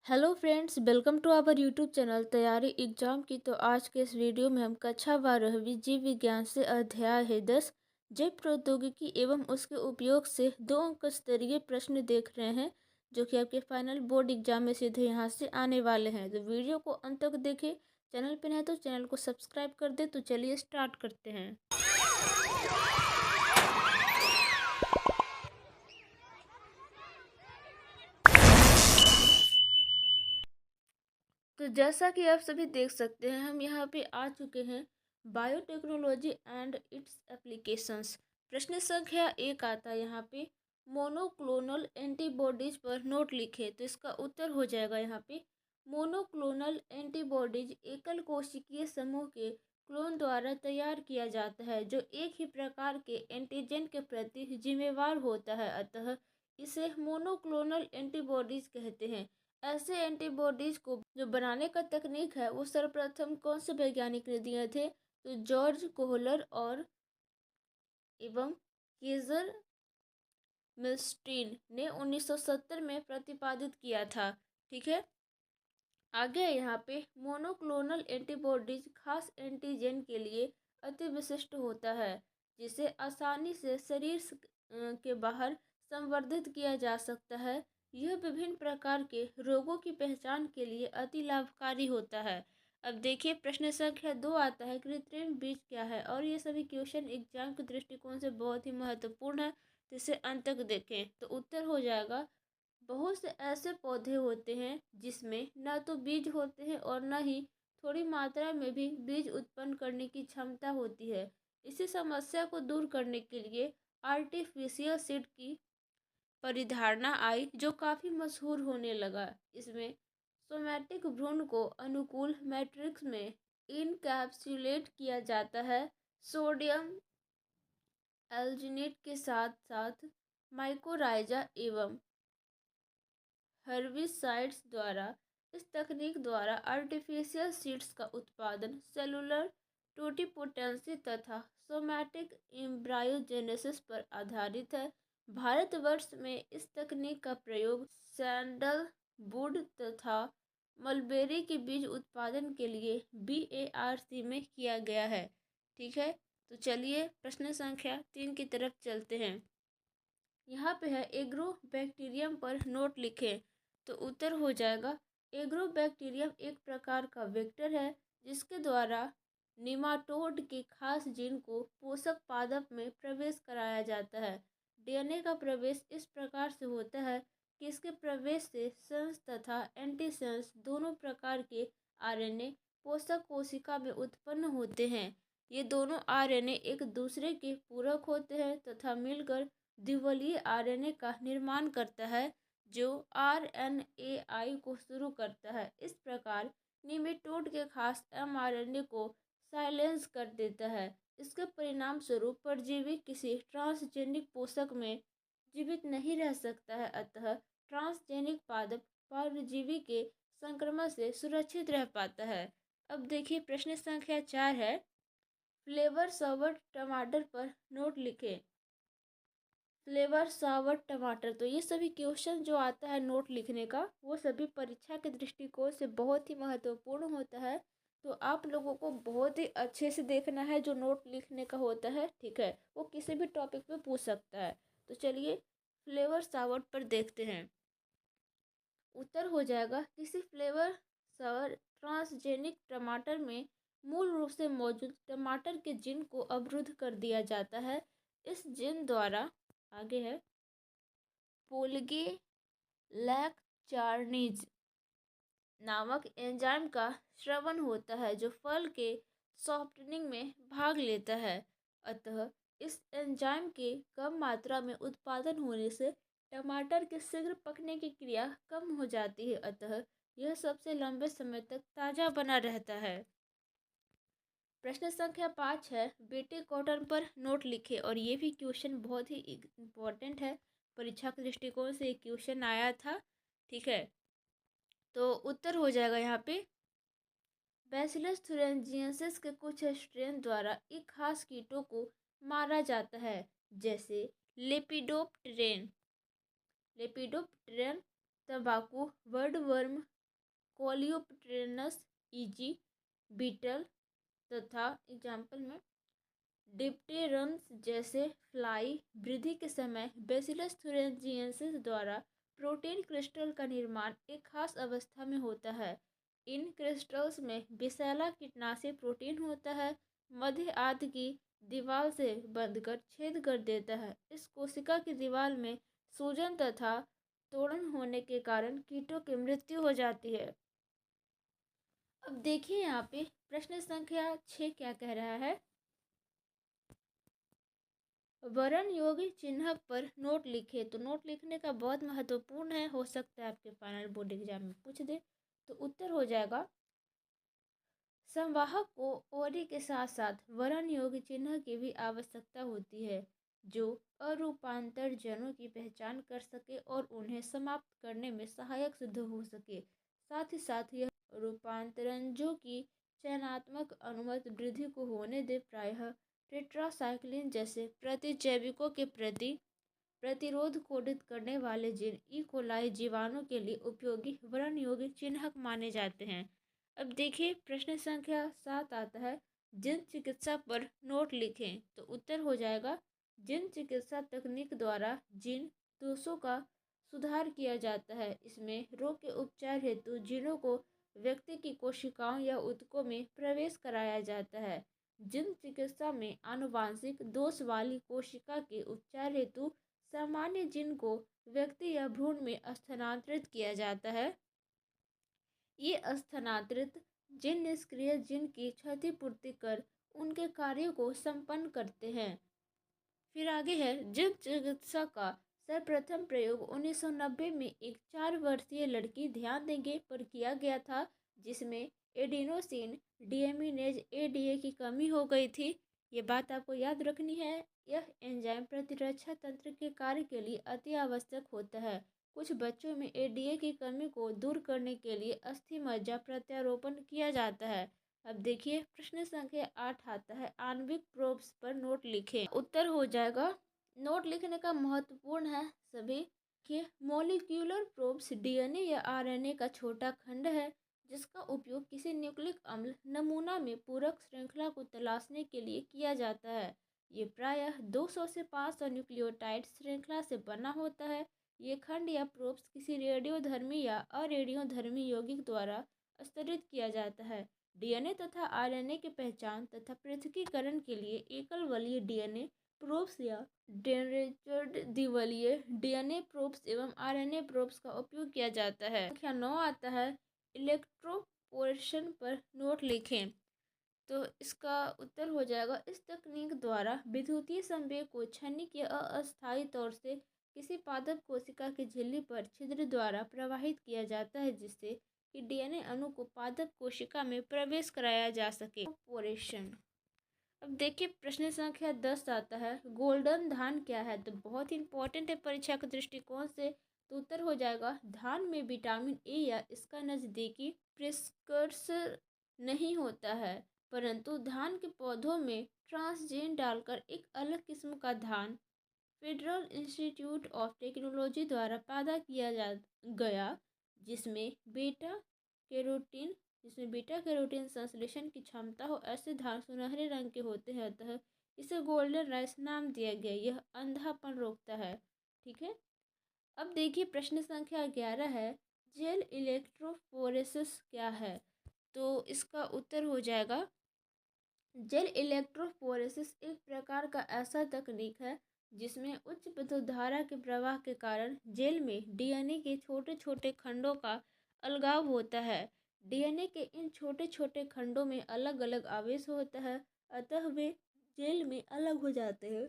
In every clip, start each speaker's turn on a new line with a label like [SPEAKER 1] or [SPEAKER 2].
[SPEAKER 1] Hello friends, welcome to our YouTube channel तैयारी exam की। तो आज के इस वीडियो में हम कक्षा 12वीं जीव विज्ञान से अध्याय है 10 जैव प्रौद्योगिकी एवं उसके उपयोग से 2 अंक स्तरीय प्रश्न देख रहे हैं, जो कि आपके फाइनल बोर्ड एग्जाम में सीधे यहाँ से आने वाले हैं। तो वीडियो को अंत तक देखें। चैनल पर है तो चैनल को सब्सक्राइब कर दे। तो चलिए स्टार्ट करते हैं। तो जैसा कि आप सभी देख सकते हैं, हम यहाँ पे आ चुके हैं बायोटेक्नोलॉजी एंड इट्स एप्लीकेशंस। प्रश्न संख्या 1 आता है यहाँ पे, मोनोक्लोनल एंटीबॉडीज पर नोट लिखे। तो इसका उत्तर हो जाएगा यहाँ पे, मोनोक्लोनल एंटीबॉडीज एकल कोशिकीय समूह के क्लोन द्वारा तैयार किया जाता है, जो एक ही प्रकार के एंटीजन के प्रति जिम्मेवार होता है। अतः इसे मोनोक्लोनल एंटीबॉडीज कहते हैं। ऐसे एंटीबॉडीज को जो बनाने का तकनीक है वो सर्वप्रथम कौन से वैज्ञानिक ने दिए थे? तो जॉर्ज कोहलर और एवं केजर मिल्स्टीन ने 1970 में प्रतिपादित किया था। ठीक है, आगे यहाँ पे मोनोक्लोनल एंटीबॉडीज खास एंटीजन के लिए अति विशिष्ट होता है, जिसे आसानी से शरीर के बाहर संवर्धित किया जा सकता है। यह विभिन्न प्रकार के रोगों की पहचान के लिए अति लाभकारी होता है। अब देखिए प्रश्न संख्या 2 आता है, कृत्रिम बीज क्या है? और ये सभी क्वेश्चन एग्जाम के दृष्टिकोण से बहुत ही महत्वपूर्ण है, तो इसे अंत तक देखें। तो उत्तर हो जाएगा, बहुत से ऐसे पौधे होते हैं जिसमें न तो बीज होते हैं और न ही थोड़ी मात्रा में भी बीज उत्पन्न करने की क्षमता होती है। इसी समस्या को दूर करने के लिए आर्टिफिशियल सीड की परिधारणा आई, जो काफ़ी मशहूर होने लगा। इसमें सोमैटिक भ्रूण को अनुकूल मैट्रिक्स में इनकैप्सुलेट किया जाता है। सोडियम एल्जिनेट के साथ साथ माइकोराइजा एवं हर्बिसाइड्स द्वारा। इस तकनीक द्वारा आर्टिफिशियल सीड्स का उत्पादन सेलुलर टोटिपोटेंसी तथा सोमैटिक एम्ब्रायोजेनेसिस पर आधारित है। भारतवर्ष में इस तकनीक का प्रयोग सैंडलवुड तथा मलबेरी के बीज उत्पादन के लिए BARC में किया गया है। ठीक है, तो चलिए प्रश्न संख्या 3 की तरफ चलते हैं। यहाँ पे है, एग्रो बैक्टीरियम पर नोट लिखें। तो उत्तर हो जाएगा, एग्रो बैक्टीरियम एक प्रकार का वेक्टर है जिसके द्वारा निमाटोड के खास जीन को पोषक पादप में प्रवेश कराया जाता है। DNA का प्रवेश इस प्रकार से होता है कि इसके प्रवेश से सेंस तथा एंटीसेंस दोनों प्रकार के RNA पोषक कोशिका में उत्पन्न होते हैं। ये दोनों RNA एक दूसरे के पूरक होते हैं तथा मिलकर द्विबलीय RNA का निर्माण करता है, जो RNAi को शुरू करता है। इस प्रकार निमेटोड के खास mRNA को साइलेंस कर देता है। इसके परिणाम स्वरूप परजीवी किसी ट्रांसजेनिक पोषक में जीवित नहीं रह सकता है। अतः ट्रांसजेनिक पादप परजीवी के संक्रमण से सुरक्षित रह पाता है। अब देखिए प्रश्न संख्या 4 है, फ्लेवर सावर टमाटर पर नोट लिखें। फ्लेवर सावर टमाटर, तो ये सभी क्वेश्चन जो आता है नोट लिखने का, वो सभी परीक्षा के दृष्टिकोण से बहुत ही महत्वपूर्ण होता है। तो आप लोगों को बहुत ही अच्छे से देखना है जो नोट लिखने का होता है। ठीक है, वो किसी भी टॉपिक पे पूछ सकता है। तो चलिए फ्लेवर सावर पर देखते हैं। उत्तर हो जाएगा, किसी फ्लेवर सावर ट्रांसजेनिक टमाटर में मूल रूप से मौजूद टमाटर के जीन को अवरुद्ध कर दिया जाता है। इस जीन द्वारा आगे है, पोल्गे लैक्चार्निज नामक एंजाइम का स्रवण होता है, जो फल के सॉफ्टनिंग में भाग लेता है। अतः इस एंजाइम के कम मात्रा में उत्पादन होने से टमाटर के शीघ्र पकने की क्रिया कम हो जाती है। अतः यह सबसे लंबे समय तक ताज़ा बना रहता है। प्रश्न संख्या 5 है, बेटे कॉटन पर नोट लिखे। और ये भी क्वेश्चन बहुत ही इम्पोर्टेंट है, परीक्षा के दृष्टिकोण से एक क्वेश्चन आया था। ठीक है, तो उत्तर हो जाएगा यहाँ पे, बैसिलस थुरिंजिएंसिस के कुछ स्ट्रेन द्वारा एक खास कीटों को मारा जाता है, जैसे लेपिडोप्टेरन, तंबाकू, वर्डवर्म, कोलियोप्टेरनस ईजी बीटल तथा एग्जाम्पल में डिप्टेरम्स जैसे फ्लाई वृद्धि के समय बेसिलस थुरिनजिएंसिस द्वारा प्रोटीन क्रिस्टल का निर्माण एक खास अवस्था में होता है। इन क्रिस्टल्स में विषैला कीटनाशी प्रोटीन होता है, मध्य आंत की दीवार से बंधकर छेद कर देता है। इस कोशिका की दीवार में सूजन तथा तोड़न होने के कारण कीटों की मृत्यु हो जाती है। अब देखिए यहाँ पे प्रश्न संख्या 6 क्या कह रहा है। वर्ण योगी चिन्ह पर नोट लिखे। तो नोट लिखने का बहुत महत्वपूर्ण है, हो सकता है आपके फाइनल बोर्ड एग्जाम में पूछ दे। तो उत्तर हो जाएगा संवाहक को ओरी के साथ साथ वर्ण योगी चिन्ह की भी आवश्यकता होती है जो अरूपांतर जनों की पहचान कर सके और उन्हें समाप्त करने में सहायक सिद्ध हो सके। साथ ही साथ यह रूपांतरजों की चयनात्मक अनुमत वृद्धि को होने दे। प्रायः टेट्रासाइक्लिन जैसे प्रतिजैविकों के प्रति प्रतिरोध कोडित करने वाले जीन ई कोलाई जीवाणु के लिए उपयोगी वर्ण योगी चिन्हक माने जाते हैं। अब देखिए प्रश्न संख्या 7 आता है जिन चिकित्सा पर नोट लिखें। तो उत्तर हो जाएगा जिन चिकित्सा तकनीक द्वारा जीन दोषों का सुधार किया जाता है। इसमें रोग के उपचार हेतु जीनों को व्यक्ति की कोशिकाओं या ऊतकों में प्रवेश कराया जाता है। जिन चिकित्सा में आनुवांशिक दोष वाली कोशिका के उपचार हेतु सामान्य जीन को व्यक्ति या भ्रूण में स्थानांतरित किया जाता है। ये स्थानांतरित जीन निष्क्रिय जीन की क्षतिपूर्ति कर उनके कार्यों को संपन्न करते हैं। फिर आगे है जिन चिकित्सा का सर्वप्रथम प्रयोग 1990 में एक 4 वर्षीय लड़की ध्यान देंगे पर किया गया था जिसमें एडिनोसिन डीएमिनेज एडीए की कमी हो गई थी। ये बात आपको याद रखनी है। यह एंजाइम प्रतिरक्षा तंत्र के कार्य के लिए अति आवश्यक होता है। कुछ बच्चों में एडीए की कमी को दूर करने के लिए अस्थि मज्जा प्रत्यारोपण किया जाता है। अब देखिए प्रश्न संख्या 8 आता है आणविक प्रोब्स पर नोट लिखें। उत्तर हो जाएगा नोट लिखने का महत्वपूर्ण है सभी कि मॉलिक्यूलर प्रोब्स डीएनए या आरएनए का छोटा खंड है जिसका उपयोग किसी न्यूक्लिक अम्ल नमूना में पूरक श्रृंखला को तलाशने के लिए किया जाता है। ये प्रायः 200 से 500 न्यूक्लियोटाइड श्रृंखला से बना होता है। ये खंड या प्रोब्स किसी रेडियोधर्मी या अरेडियोधर्मी यौगिक द्वारा स्तरित किया जाता है। डीएनए तथा आरएनए की पहचान तथा पृथक्कीकरण के लिए एकल वलीय डीएनए प्रोब्स या डेनरेचर्ड द्विवलीय डीएनए प्रोब्स एवं आरएनए प्रोब्स का उपयोग किया जाता है। संख्या 9 आता है इलेक्ट्रोपोरेशन पर नोट लिखें। तो इसका उत्तर हो जाएगा इस तकनीक द्वारा विद्युतीय संवेग को क्षणिक या अस्थायी तौर से किसी पादप कोशिका की झिल्ली पर छिद्र द्वारा प्रवाहित किया जाता है जिससे कि डीएनए अणु को पादप कोशिका में प्रवेश कराया जा सके। पोरेशन। अब देखिए प्रश्न संख्या 10 आता है गोल्डन धान क्या है। तो बहुत इंपॉर्टेंट है परीक्षा के दृष्टिकोण से। तो उत्तर हो जाएगा धान में विटामिन ए या इसका नज़दीकी प्रिस्कर्सर नहीं होता है परंतु धान के पौधों में ट्रांसजीन डालकर एक अलग किस्म का धान फेडरल इंस्टीट्यूट ऑफ टेक्नोलॉजी द्वारा पैदा किया गया जिसमें बीटा कैरोटीन संश्लेषण की क्षमता हो। ऐसे धान सुनहरे रंग के होते हैं अतः इसे गोल्डन राइस नाम दिया गया। यह अंधापन रोकता है। ठीक है। अब देखिए प्रश्न संख्या 11 है जेल इलेक्ट्रोफोरेसिस क्या है। तो इसका उत्तर हो जाएगा जेल इलेक्ट्रोफोरेसिस एक प्रकार का ऐसा तकनीक है जिसमें उच्च विद्युत धारा के प्रवाह के कारण जेल में डीएनए के छोटे छोटे खंडों का अलगाव होता है। डीएनए के इन छोटे छोटे खंडों में अलग अलग आवेश होता है अतः वे जेल में अलग हो जाते हैं।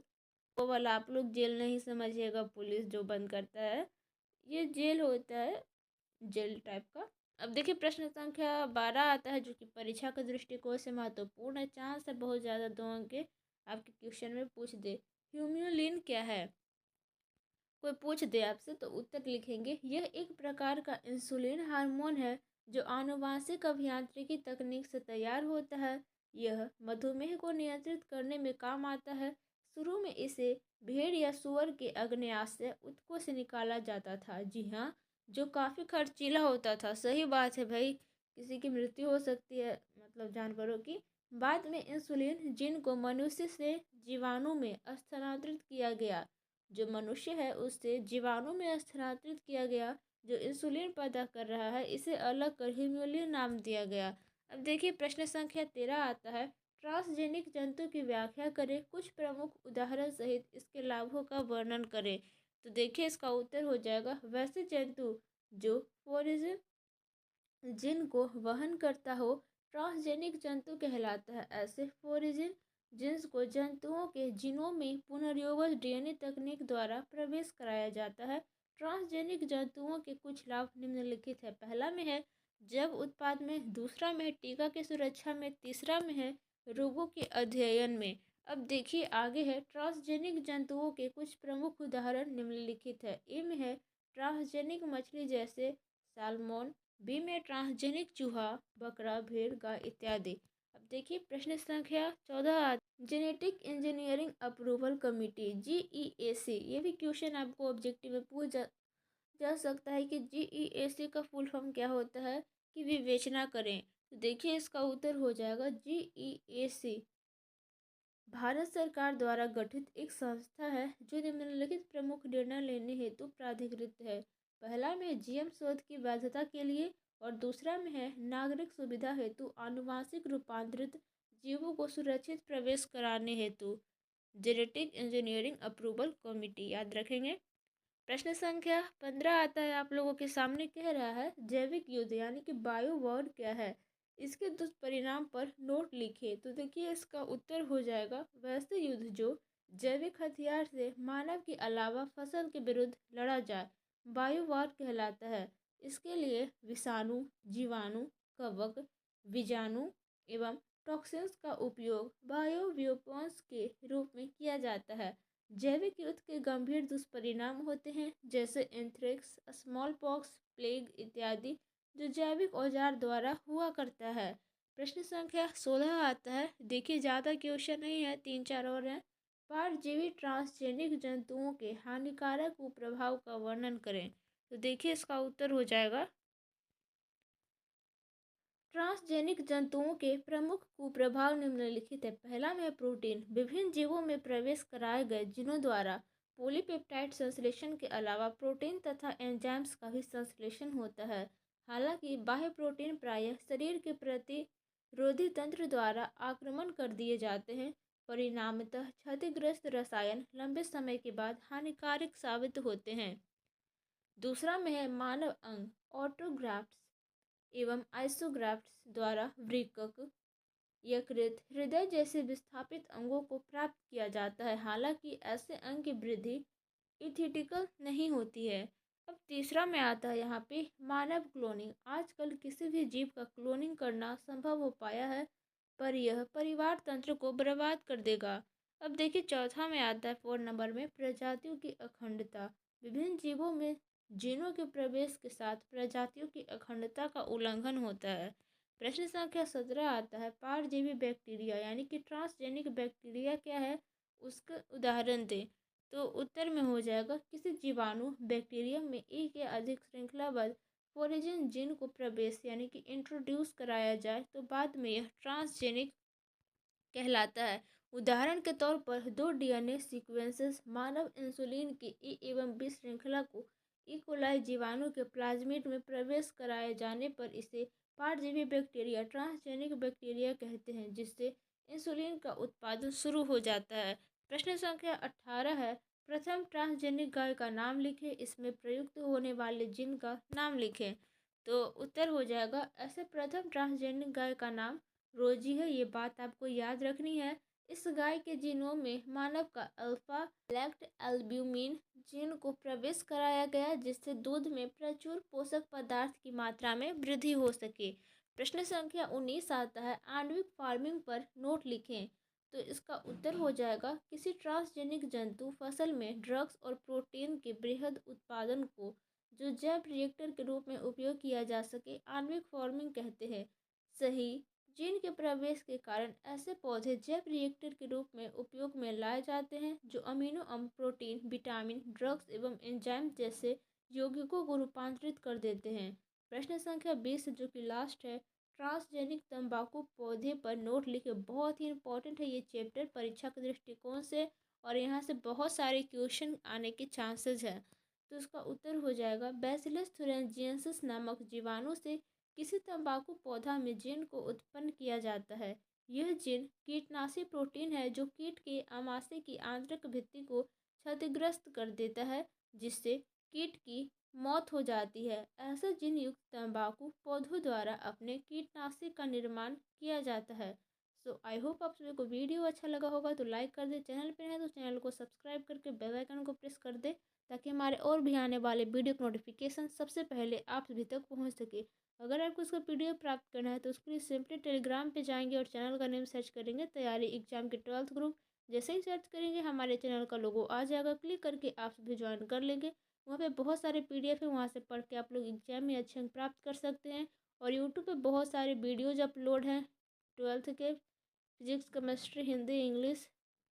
[SPEAKER 1] वो वाला आप लोग जेल नहीं समझिएगा पुलिस जो बंद करता है, ये जेल होता है जेल टाइप का। अब देखिए प्रश्न संख्या 12 आता है जो कि परीक्षा के दृष्टिकोण से महत्वपूर्ण है। चांस है बहुत ज़्यादा 2 अंक के आपके क्वेश्चन में पूछ दे। ह्यूम्युलिन क्या है। कोई पूछ दे आपसे तो उत्तर लिखेंगे यह एक प्रकार का इंसुलिन हार्मोन है जो आनुवांशिक अभियांत्रिकी तकनीक से तैयार होता है। यह मधुमेह को नियंत्रित करने में काम आता है। शुरू में इसे भेड़ या सुअर के अग्न्याशय ऊतकों से निकाला जाता था। जी हाँ, जो काफ़ी खर्चीला होता था। सही बात है भाई, किसी की मृत्यु हो सकती है, मतलब जानवरों की। बाद में इंसुलिन जीन को मनुष्य से जीवाणु में स्थानांतरित किया गया। जो मनुष्य है उससे जीवाणु में स्थानांतरित किया गया, जो इंसुलिन पैदा कर रहा है, इसे अलग कर ह्यूमुलिन नाम दिया गया। अब देखिए प्रश्न संख्या 13 आता है, ट्रांसजेनिक जंतु की व्याख्या करें, कुछ प्रमुख उदाहरण सहित इसके लाभों का वर्णन करें। तो देखिए इसका उत्तर हो जाएगा, वैसे जंतु जो फोरिजन जिन को वहन करता हो ट्रांसजेनिक जंतु कहलाता है। ऐसे फोरिजिन जिन्स को जंतुओं के जीनों में पुनर्योगज डीएनए तकनीक द्वारा प्रवेश कराया जाता है। ट्रांसजेनिक जंतुओं के कुछ लाभ निम्नलिखित है। पहला में है जैव उत्पाद में, दूसरा में है टीका की सुरक्षा में, तीसरा में है रोगों के अध्ययन में। अब देखिए आगे है ट्रांसजेनिक जंतुओं के कुछ प्रमुख उदाहरण निम्नलिखित है। ए में है ट्रांसजेनिक मछली जैसे साल्मोन, बी में ट्रांसजेनिक चूहा, बकरा, भेड़, गाय इत्यादि। अब देखिए प्रश्न संख्या 14, genetic engineering approval committee GEAC। ये भी क्वेश्चन आपको ऑब्जेक्टिव में पूछ जा सकता है कि GEAC का फुल फॉर्म क्या होता है, कि विवेचना करें। तो देखिए इसका उत्तर हो जाएगा GEAC भारत सरकार द्वारा गठित एक संस्था है जो निम्नलिखित प्रमुख निर्णय लेने हेतु प्राधिकृत है। पहला में जीएम शोध की वैधता के लिए, और दूसरा में है नागरिक सुविधा हेतु आनुवांशिक रूपांतरित जीवों को सुरक्षित प्रवेश कराने हेतु। जेनेटिक इंजीनियरिंग अप्रूवल कमेटी याद रखेंगे। प्रश्न संख्या 15 आता है आप लोगों के सामने, कह रहा है जैविक युद्ध यानी कि बायो वॉर क्या है, इसके दुष्परिणाम पर नोट लिखिए। तो देखिए इसका उत्तर हो जाएगा वैसे युद्ध जो जैविक हथियार से मानव के अलावा फसल के विरुद्ध लड़ा जाए, बायो वॉर कहलाता है। इसके लिए विषाणु, जीवाणु, कवक, बीजाणु एवं टॉक्सिन्स का उपयोग बायो वेपन्स के रूप में किया जाता है। जैविक युद्ध के गंभीर दुष्परिणाम होते हैं जैसे एंथ्रेक्स, स्मॉल पॉक्स, प्लेग इत्यादि, जो जैविक औजार द्वारा हुआ करता है। प्रश्न संख्या 16 आता है, देखिए ज़्यादा क्वेश्चन नहीं है, 3-4 और हैं। परजीवी ट्रांसजेनिक जंतुओं के हानिकारक कुप्रभाव का वर्णन करें। तो देखिए इसका उत्तर हो जाएगा, ट्रांसजेनिक जंतुओं के प्रमुख कुप्रभाव निम्नलिखित है। पहला में प्रोटीन, विभिन्न जीवों में प्रवेश कराए गए जिनों द्वारा पॉलीपेप्टाइड संश्लेषण के अलावा प्रोटीन तथा एंजाइम्स का भी संश्लेषण होता है। हालांकि बाह्य प्रोटीन प्रायः शरीर के प्रतिरोधी तंत्र द्वारा आक्रमण कर दिए जाते हैं। परिणामतः क्षतिग्रस्त रसायन लंबे समय के बाद हानिकारक साबित होते हैं। दूसरा में है मानव अंग, ऑटोग्राफ्ट्स एवं आइसोग्राफ्ट्स द्वारा वृक्क, यकृत, हृदय जैसे विस्थापित अंगों को प्राप्त किया जाता है। हालांकि ऐसे अंग की वृद्धि इथिटिकल नहीं होती है। अब तीसरा में आता है यहाँ पे मानव क्लोनिंग। आजकल किसी भी जीव का क्लोनिंग करना संभव हो पाया है, पर यह परिवार तंत्र को बर्बाद कर देगा। अब देखिए चौथा में आता है 4 नंबर में प्रजातियों की अखंडता। विभिन्न जीवों में जीनों के प्रवेश के साथ प्रजातियों की अखंडता का उल्लंघन होता है। प्रश्न संख्या 17 आता है, परजीवी बैक्टीरिया यानी कि ट्रांसजेनिक बैक्टीरिया क्या है, उसका उदाहरण दें। तो उत्तर में हो जाएगा, किसी जीवाणु बैक्टीरियम में एक या अधिक श्रृंखलाबद्ध फोरिजिन जीन को प्रवेश यानी कि इंट्रोड्यूस कराया जाए तो बाद में यह ट्रांसजेनिक कहलाता है। उदाहरण के तौर पर दो डीएनए सीक्वेंसेस मानव इंसुलिन की ए एवं बी श्रृंखला को इकोलाई जीवाणु के प्लाज्मिड में प्रवेश कराए जाने पर इसे परजीवी बैक्टीरिया ट्रांसजेनिक बैक्टीरिया कहते हैं, जिससे इंसुलिन का उत्पादन शुरू हो जाता है। प्रश्न संख्या 18 है, प्रथम ट्रांसजेनिक गाय का नाम लिखें, इसमें प्रयुक्त होने वाले जीन का नाम लिखें। तो उत्तर हो जाएगा, ऐसे प्रथम ट्रांसजेनिक गाय का नाम रोजी है। ये बात आपको याद रखनी है। इस गाय के जीनों में मानव का अल्फा लैक्ट एल्ब्यूमिन जीन को प्रवेश कराया गया, जिससे दूध में प्रचुर पोषक पदार्थ की मात्रा में वृद्धि हो सके। प्रश्न संख्या 19 आता है, आणविक फार्मिंग पर नोट लिखें। तो इसका उत्तर हो जाएगा, किसी ट्रांसजेनिक जंतु फसल में ड्रग्स और प्रोटीन के बृहद उत्पादन को जो जैव रिएक्टर के रूप में उपयोग किया जा सके, आणविक फार्मिंग कहते हैं। सही जीन के प्रवेश के कारण ऐसे पौधे जैव रिएक्टर के रूप में उपयोग में लाए जाते हैं जो अमीनो अम्ल, प्रोटीन, विटामिन, ड्रग्स एवं एंजाइम जैसे यौगिकों को रूपांतरित कर देते हैं। प्रश्न संख्या 20 जो कि लास्ट है, ट्रांसजेनिक तंबाकू पौधे पर नोट लिखे। बहुत ही इंपॉर्टेंट है ये चैप्टर परीक्षा के दृष्टिकोण से, और यहाँ से बहुत सारे क्वेश्चन आने के चांसेस हैं। तो इसका उत्तर हो जाएगा बैसिलस थुरिंजिएंसिस नामक जीवाणु से किसी तंबाकू पौधा में जीन को उत्पन्न किया जाता है। यह जीन कीटनाशी प्रोटीन है जो कीट के आमाशय की आंतरिक भित्ति को क्षतिग्रस्त कर देता है, जिससे कीट की मौत हो जाती है। ऐसे जीन युक्त तंबाकू पौधों द्वारा अपने कीटनाशी का निर्माण किया जाता है। सो आई होप आप सभी को वीडियो अच्छा लगा होगा, तो लाइक कर दे, चैनल पर है तो चैनल को सब्सक्राइब करके बेल आइकन को प्रेस कर दे, ताकि हमारे और भी आने वाले वीडियो का नोटिफिकेशन सबसे पहले आप सभी तक पहुंच सके। अगर आपको इसका पीडीएफ प्राप्त करना है तो उसके लिए सिंपली टेलीग्राम पे जाएंगे और चैनल का नेम सर्च करेंगे तैयारी एग्जाम के 12th ग्रुप। जैसे ही सर्च करेंगे हमारे चैनल का लोगो आ जाएगा, क्लिक करके आप सभी ज्वाइन कर लेंगे। वहाँ पे बहुत सारे पीडीएफ है, वहाँ से पढ़ के आप लोग एग्जाम में अच्छे अंक प्राप्त कर सकते हैं। और यूट्यूब पे बहुत सारे वीडियोज अपलोड हैं 12th के, physics chemistry Hindi English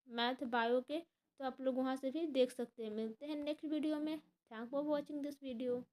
[SPEAKER 1] math bio के, तो आप लोग वहाँ से भी देख सकते हैं। मिलते हैं नेक्स्ट वीडियो में। Thank for watching this video.